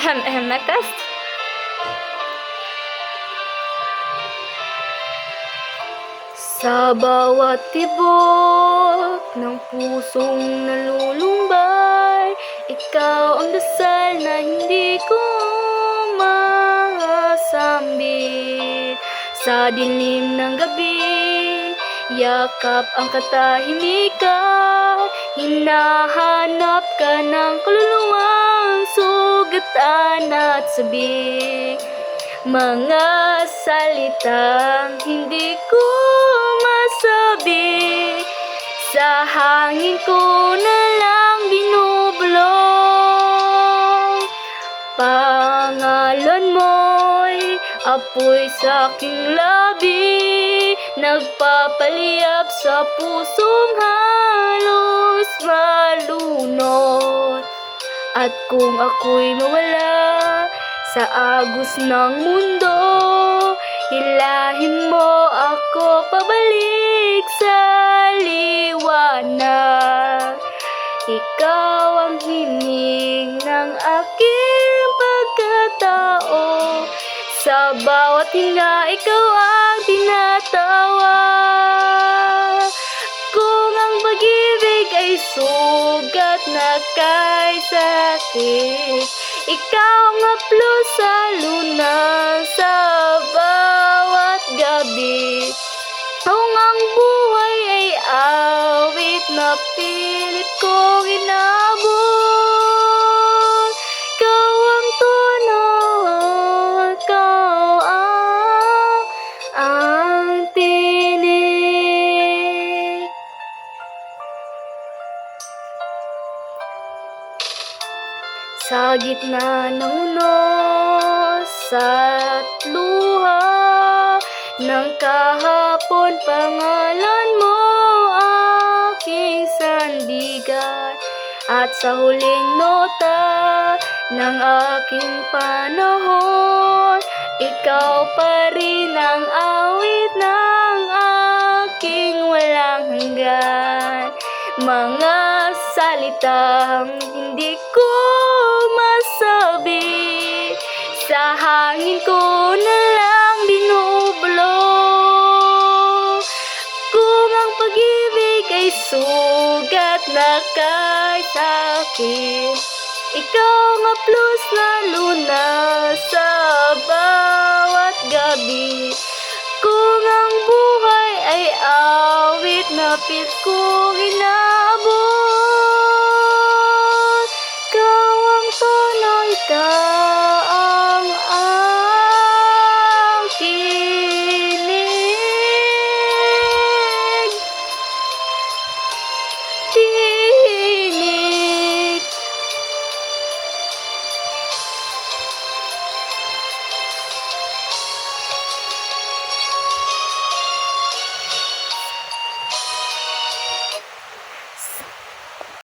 Nagtest. Sa bawat tibok ng pusong nalulumbay, ikaw ang dasal na hindi ko masambit. Sa dilim ng gabi, yakap ang katahimikan, hinahanap ka ng kaluluwang sugatan at sabik. Mga salitang hindi ko masabi, sa hangin ko na lang binubulong. Pangalan mo'y apoy sa aking labi, nagpapaliyap sa pusong halos malunod. At kung ako'y mawala sa agos ng mundo, hilahin mo ako pabalik sa liwanag. Ikaw ang hiling ng aking pagkatao, sa bawat hinga ikaw ang tinatawa. Kung ang pag-ibig ay sugat na kay sakit, ikaw ang haplos sa lunas sa bawat gabi. Kung ang buhay ay awit na pilit kong inabot, ikaw ang tono, ikaw ang tinig. Sa gitna ng unos at luha ng kahapon, pangalan mo aking sandigan. At sa huling nota ng aking panahon, ikaw pa rin ang awit ng aking walang hanggan. Mga salitang hindi ko masabi, sa hangin ko na lang binubulong. Kung ang pag-ibig ay sugat na kay sakit, ikaw ang haplos na lunas sa bawat gabi. Kung ang buhay ay awit na pilit kong inaabot, ikaw ang tono, ikaw